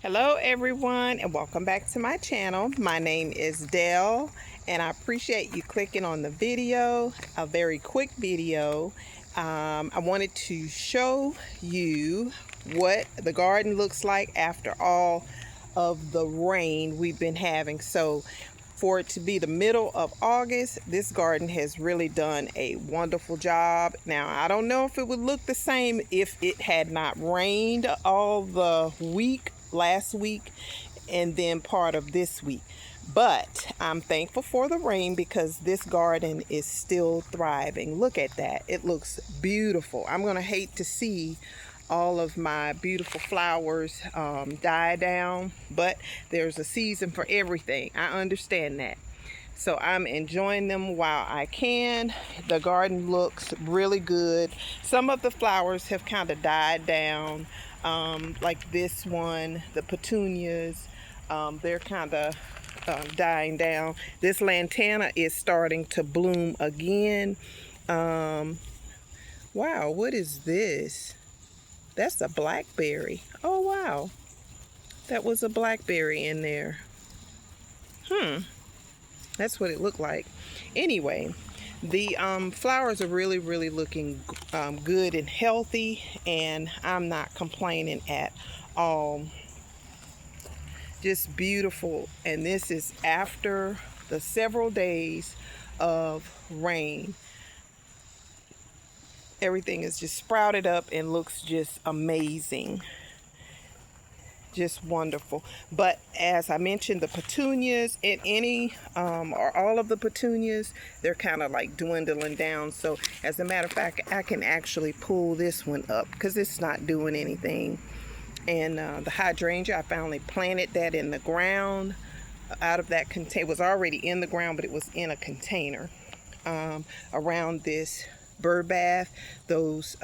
Hello everyone, and welcome back to my channel. My name is Dell, and I appreciate you clicking on the video. A very quick video. I wanted to show you what the garden looks like after all of the rain we've been having. So for it to be the middle of August, this garden has really done a wonderful job. Now, I don't know if it would look the same if it had not rained all the week last week and then part of this week, but I'm thankful for the rain because this garden is still thriving. Look at that. It looks beautiful. I'm gonna hate to see all of my beautiful flowers die down, but there's a season for everything. I understand that. So I'm enjoying them while I can. The garden looks really good. Some of the flowers have kind of died down, like this one, the petunias. They're kind of dying down. This lantana is starting to bloom again. Wow, what is this? That's a blackberry. Oh, wow. That was a blackberry in there. That's what it looked like. Anyway, the flowers are really looking good and healthy, and I'm not complaining at all. Just beautiful. And this is after the several days of rain. Everything is just sprouted up and looks just amazing. Just wonderful. But as I mentioned, the petunias and or all of the petunias, they're kind of like dwindling down. So as a matter of fact, I can actually pull this one up because it's not doing anything. And the hydrangea, I finally planted that in the ground out of that container. It was already in the ground, but it was in a container around this bird bath. Those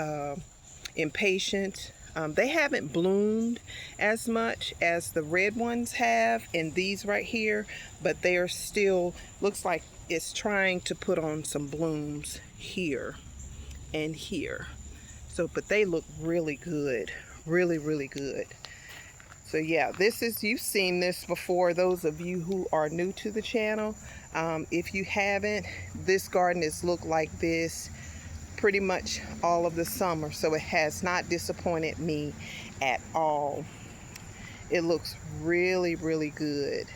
impatient, they haven't bloomed as much as the red ones have, and these right here, but they're still, looks like it's trying to put on some blooms here and here. So, but they look really good, really good. So yeah, this is, you've seen this before, those of you who are new to the channel. If you haven't, this garden has looked like this pretty much all of the summer, so it has not disappointed me at all. It looks really good.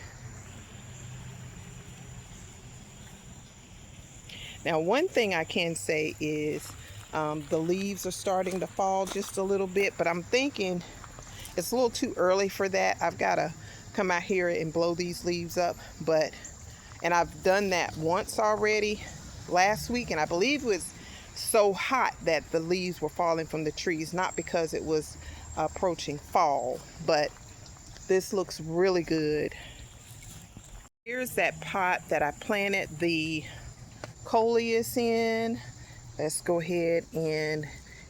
Now, one thing I can say is the leaves are starting to fall just a little bit, but I'm thinking it's a little too early for that. I've got to come out here and blow these leaves up, and I've done that once already last week, and I believe it was so hot that the leaves were falling from the trees, not because it was approaching fall, but this looks really good. Here's that pot that I planted the coleus in. Let's go ahead and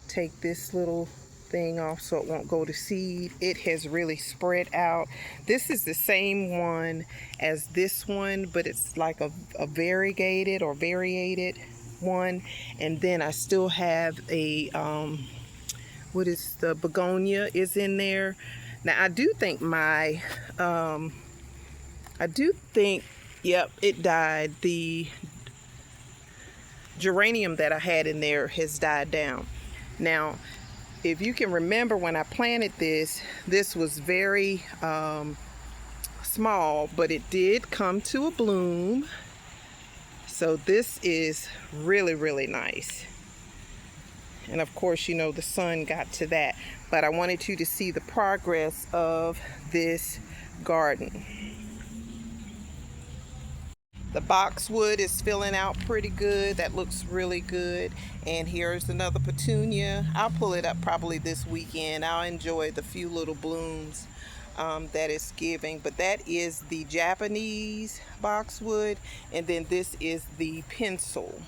take this little thing off so it won't go to seed. It has really spread out. This is the same one as this one, but it's like a variegated or variated one. And then I still have a what is the begonia is in there. Now I do think yep, it died. The geranium that I had in there has died down. Now, if you can remember when I planted this was very small, but it did come to a bloom. So this is really nice. And of course, you know, the sun got to that. But I wanted you to see the progress of this garden. The boxwood is filling out pretty good. That looks really good. And here's another petunia. I'll pull it up probably this weekend. I'll enjoy the few little blooms that it's giving. But that is the Japanese boxwood, and then this is the pencil.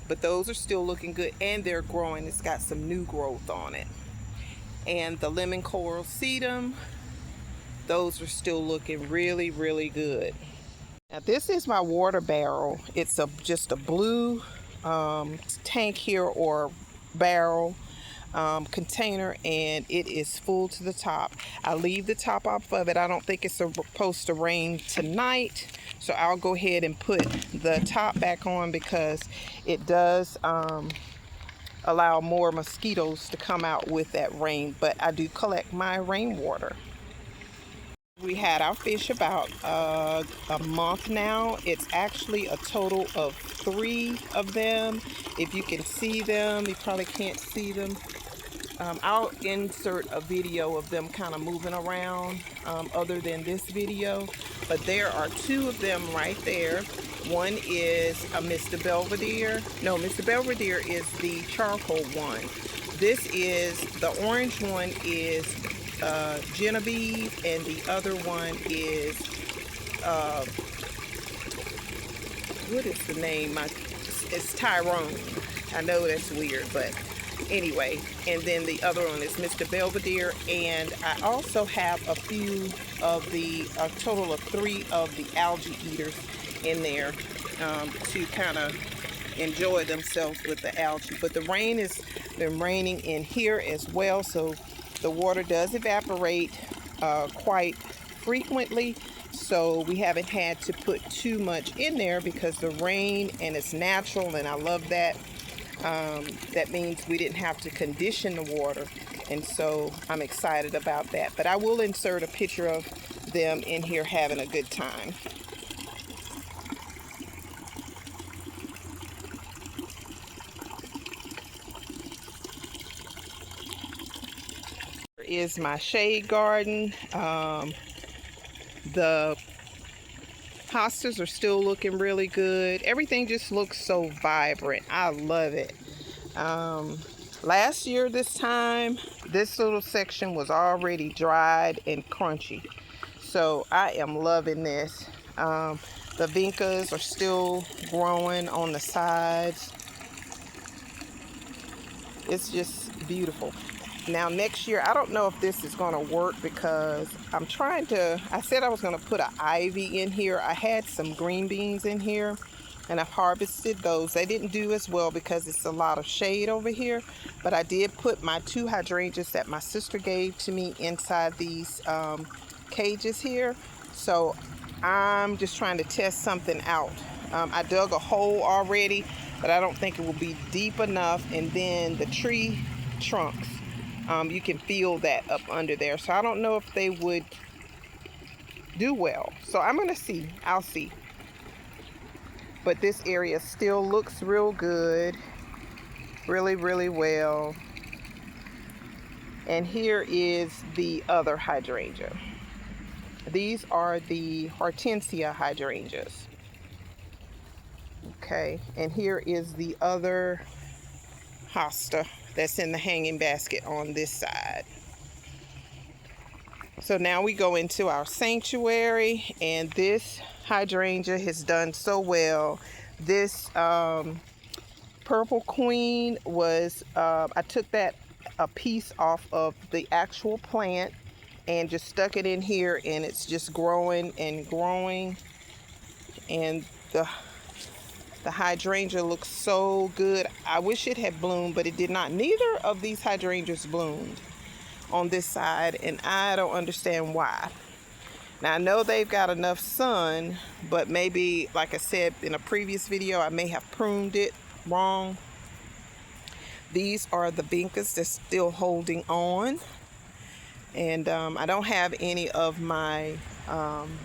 But those are still looking good, and they're growing. It's got some new growth on it. And the lemon coral sedum, those are still looking really good. Now this is my water barrel. It's just a blue tank here, or barrel. container, and it is full to the top. I leave the top off of it. I don't think it's supposed to rain tonight, so I'll go ahead and put the top back on because it does allow more mosquitoes to come out with that rain, but I do collect my rainwater. We had our fish about a month now. It's actually a total of 3 of them. If you can see them, you probably can't see them. I'll insert a video of them kind of moving around other than this video, but there are 2 of them right there. One is a Mr. Belvedere. No, Mr. Belvedere is the charcoal one. This is, the orange one is Genevieve, and the other one is, what is the name? It's Tyrone. I know that's weird, but anyway. And then the other one is Mr. Belvedere, and I also have a few of a total of 3 of the algae eaters in there to kind of enjoy themselves with the algae. But the rain has been raining in here as well, so the water does evaporate quite frequently, so we haven't had to put too much in there because the rain, and it's natural, and I love that. That means we didn't have to condition the water, and so I'm excited about that. But I will insert a picture of them in here having a good time. Is my shade garden. The hostas are still looking really good. Everything just looks so vibrant. I love it. Last year this time, this little section was already dried and crunchy, so I am loving this. The vincas are still growing on the sides. It's just beautiful. Now next year, I don't know if this is going to work because I'm trying to, I said I was going to put an ivy in here. I had some green beans in here and I've harvested those. They didn't do as well because it's a lot of shade over here, but I did put my 2 hydrangeas that my sister gave to me inside these cages here. So I'm just trying to test something out. I dug a hole already, but I don't think it will be deep enough. And then the tree trunks, you can feel that up under there. So I don't know if they would do well. So I'm going to see. I'll see. But this area still looks real good. Really, really well. And here is the other hydrangea. These are the hortensia hydrangeas. Okay. And here is the other hosta that's in the hanging basket on this side. So now we go into our sanctuary, and this hydrangea has done so well. This purple queen was, I took a piece off of the actual plant and just stuck it in here, and it's just growing and growing. And the hydrangea looks so good. I wish it had bloomed, but it did not. Neither of these hydrangeas bloomed on this side, and I don't understand why. Now I know they've got enough sun, but maybe, like I said in a previous video, I may have pruned it wrong. These are the vincas that's still holding on. And I don't have any of my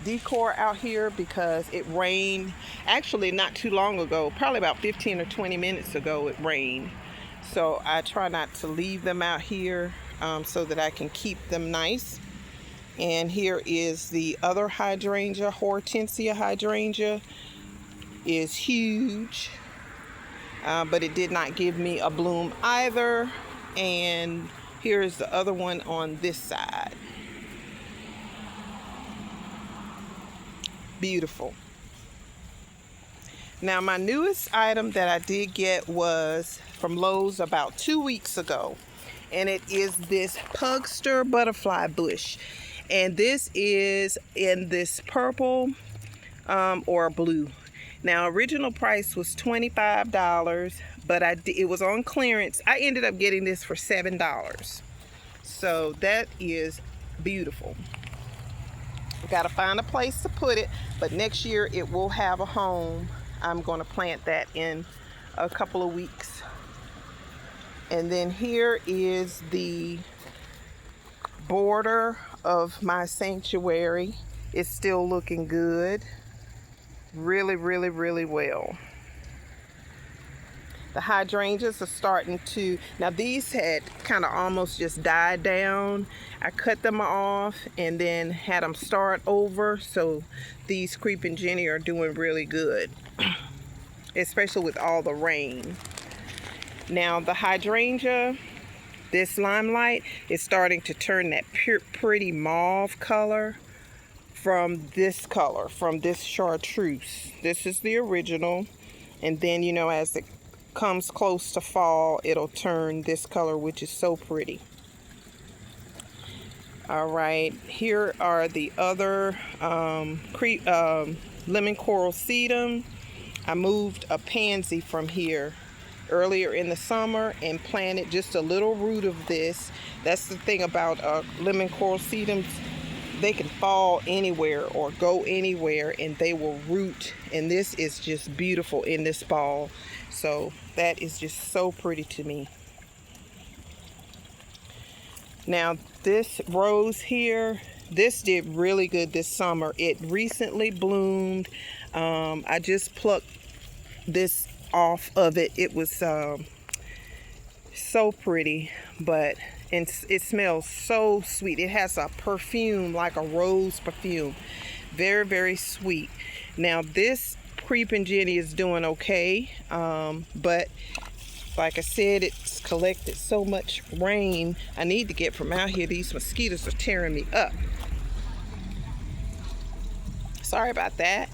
decor out here because it rained actually not too long ago, probably about 15 or 20 minutes ago it rained. So I try not to leave them out here so that I can keep them nice. And here is the other hydrangea, hortensia hydrangea. Is huge, but it did not give me a bloom either. And here is the other one on this side. Beautiful. Now my newest item that I did get was from Lowe's about 2 weeks ago, and it is this pugster butterfly bush, and this is in this purple or blue. Now, original price was $25, but it was on clearance. I ended up getting this for $7. So that is beautiful. Got to find a place to put it, but next year it will have a home. I'm going to plant that in a couple of weeks. And then here is the border of my sanctuary. It's still looking good. Really, really, really well. The hydrangeas are starting to, now these had kind of almost just died down. I cut them off and then had them start over. So these Creeping Jenny are doing really good, especially with all the rain. Now the hydrangea, this limelight, is starting to turn that pretty mauve color from this color, from this chartreuse. This is the original. And then, you know, as it comes close to fall, it'll turn this color, which is so pretty. All right, here are the other lemon coral sedum. I moved a pansy from here earlier in the summer and planted just a little root of this. That's the thing about lemon coral sedums. They can fall anywhere or go anywhere and they will root, and this is just beautiful in this ball. So that is just so pretty to me. Now this rose here, this did really good this summer. It recently bloomed. I just plucked this off of it. It was so pretty, but it smells so sweet. It has a perfume like a rose perfume. Very, very sweet. Now this Creeping Jenny is doing okay, but like I said, it's collected so much rain. I need to get from out here. These mosquitoes are tearing me up. Sorry about that.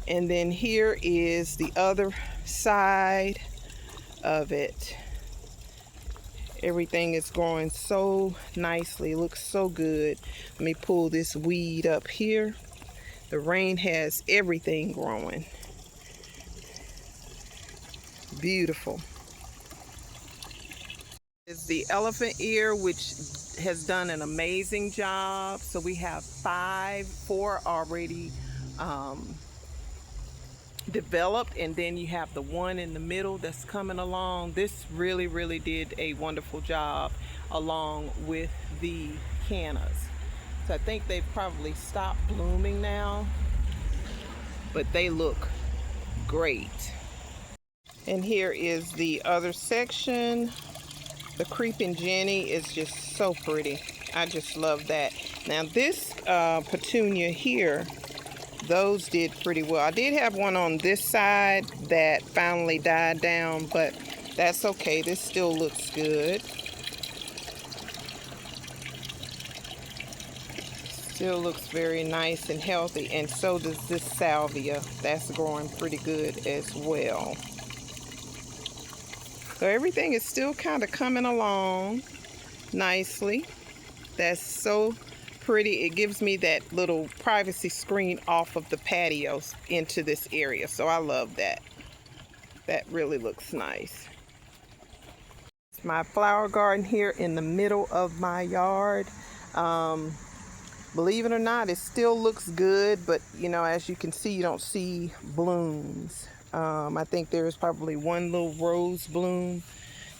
And then here is the other side of it. Everything is growing so nicely. It looks so good. Let me pull this weed up here. The rain has everything growing. Beautiful. Is the elephant ear, which has done an amazing job. So we have four already developed, and then you have the one in the middle that's coming along. This really, really did a wonderful job along with the cannas. So I think they've probably stopped blooming now, but they look great. And here is the other section. The Creeping Jenny is just so pretty. I just love that. Now this petunia here, those did pretty well. I did have one on this side that finally died down, but that's okay. This still looks good. Still looks very nice and healthy, and so does this salvia. That's growing pretty good as well. So everything is still kind of coming along nicely. That's so pretty. It gives me that little privacy screen off of the patios into this area. So I love that. That really looks nice. It's my flower garden here in the middle of my yard. Believe it or not, it still looks good, but you know, as you can see, you don't see blooms. I think there's probably one little rose bloom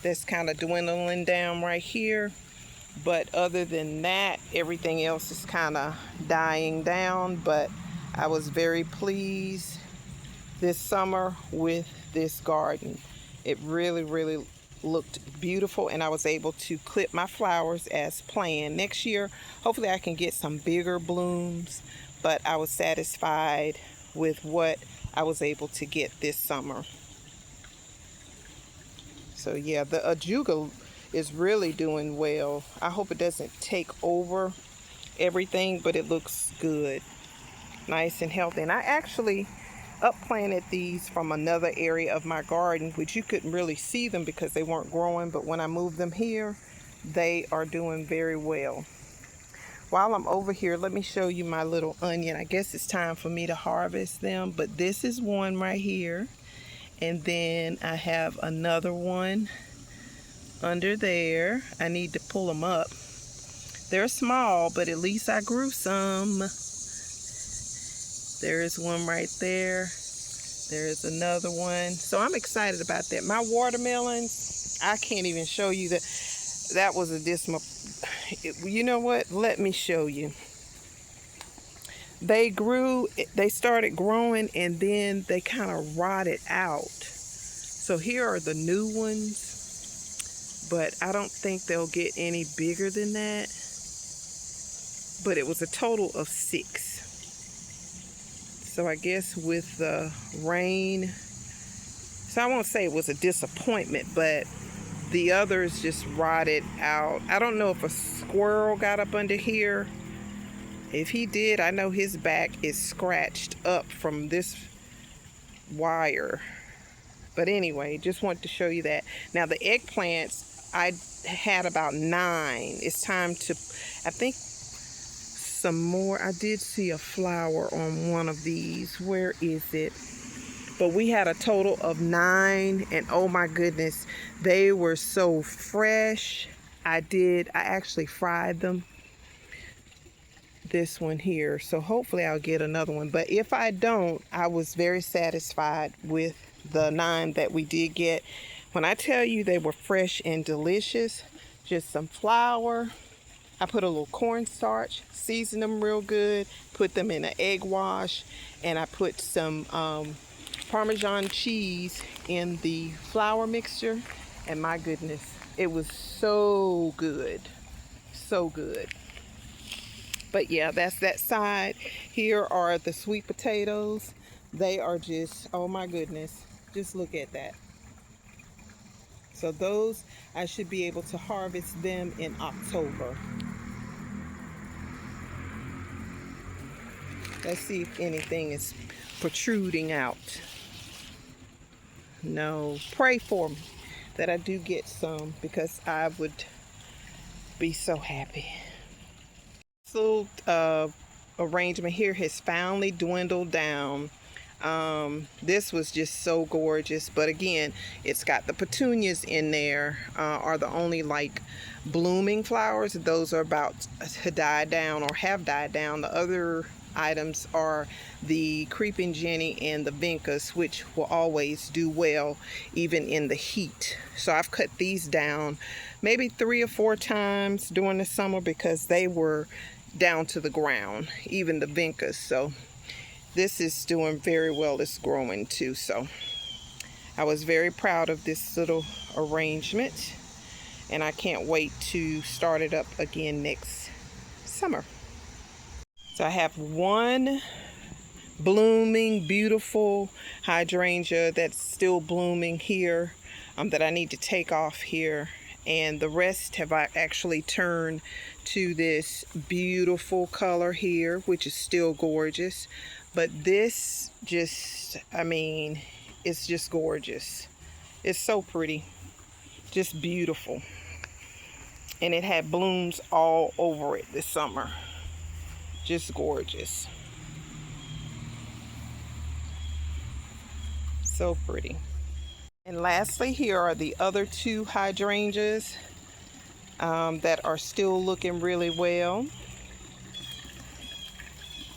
that's kind of dwindling down right here. But other than that, everything else is kind of dying down. But I was very pleased this summer with this garden. It really, really looked beautiful, and I was able to clip my flowers as planned. Next year, hopefully I can get some bigger blooms, but I was satisfied with what I was able to get this summer. So yeah, the ajuga is really doing well. I hope it doesn't take over everything, but it looks good, nice and healthy. And I actually upplanted these from another area of my garden, which you couldn't really see them because they weren't growing, but when I moved them here, they are doing very well. while I'm over here, let me show you my little onion. I guess it's time for me to harvest them, but this is one right here. And then I have another one under there. I need to pull them up. They're small, but at least I grew some. There is one right there. There is another one. So I'm excited about that. My watermelons, I can't even show you that. That was a dismal. You know what? Let me show you. They grew, they started growing, and then they kind of rotted out. So here are the new ones, but I don't think they'll get any bigger than that. But it was a total of 6. So I guess with the rain, so I won't say it was a disappointment, but the others just rotted out. I don't know if a squirrel got up under here. If he did, I know his back is scratched up from this wire. But anyway, just wanted to show you that. Now the eggplants, I had about 9. It's time to, I think, some more. I did see a flower on one of these. Where is it? But we had a total of 9, and oh my goodness, they were so fresh. I actually fried them. This one here. So hopefully I'll get another one. But if I don't, I was very satisfied with the 9 that we did get. When I tell you they were fresh and delicious, just some flour. I put a little cornstarch, seasoned them real good, put them in an egg wash, and I put some Parmesan cheese in the flour mixture, and my goodness, it was so good. So good. But yeah, that's that side. Here are the sweet potatoes. They are just, oh my goodness, just look at that. So those, I should be able to harvest them in October. Let's see if anything is protruding out. No, pray for me that I do get some, because I would be so happy. This little arrangement here has finally dwindled down. This was just so gorgeous, but again, it's got the petunias in there, are the only like blooming flowers. Those are about to die down or have died down. The other items are the creeping jenny and the vincas, which will always do well even in the heat. So I've cut these down maybe 3 or 4 times during the summer because they were down to the ground, even the vincas. So this is doing very well. It's growing too. So I was very proud of this little arrangement, and I can't wait to start it up again next summer. So I have one blooming, beautiful hydrangea that's still blooming here that I need to take off here. And the rest have actually turned to this beautiful color here, which is still gorgeous. But this just, I mean, it's just gorgeous. It's so pretty, just beautiful. And it had blooms all over it this summer. Just gorgeous. So pretty. And lastly, here are the other 2 hydrangeas that are still looking really well.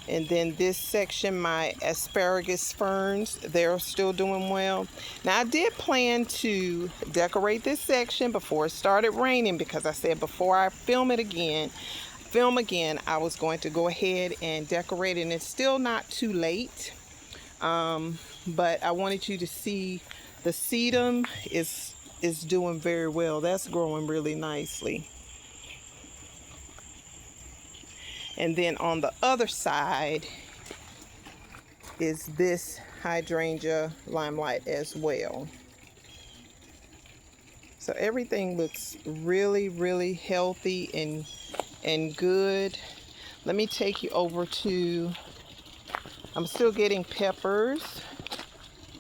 And then this section, my asparagus ferns, they're still doing well. Now I did plan to decorate this section before it started raining, because I said before I film again, I was going to go ahead and decorate it. And it's still not too late. But I wanted you to see the sedum is doing very well. That's growing really nicely. And then on the other side is this hydrangea limelight as well. So everything looks really, really healthy and good. Let me take you over to, I'm still getting peppers.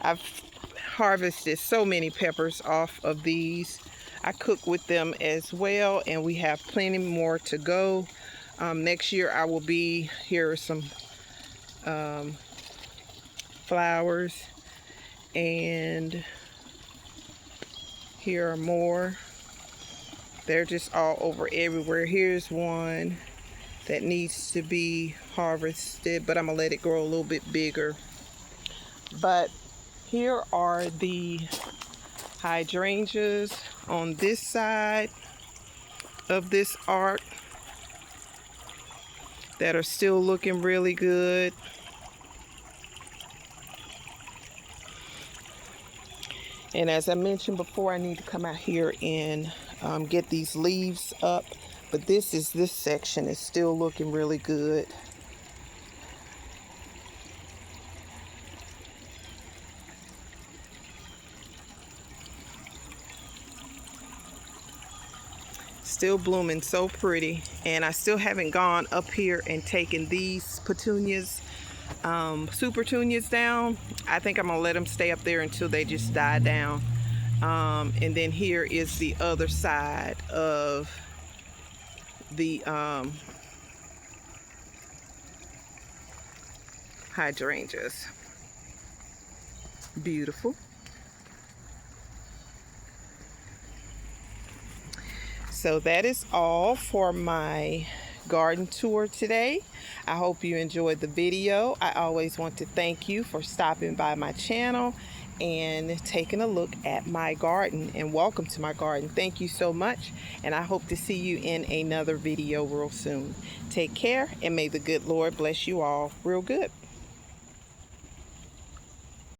I've harvested so many peppers off of these. I cook with them as well, and we have plenty more to go. Next year I will be, here are some flowers, and here are more. They're just all over everywhere. Here's one that needs to be harvested, but I'm gonna let it grow a little bit bigger. But here are the hydrangeas on this side of this arc that are still looking really good. And as I mentioned before, I need to come out here and get these leaves up. But this section is still looking really good. Still blooming so pretty. And I still haven't gone up here and taken these petunias, super petunias down. I think I'm gonna let them stay up there until they just die down. And then here is the other side of the hydrangeas. Beautiful. So that is all for my garden tour today. I hope you enjoyed the video. I always want to thank you for stopping by my channel and taking a look at my garden, and welcome to my garden. Thank you so much, and I hope to see you in another video real soon. Take care, and may the good Lord bless you all real good.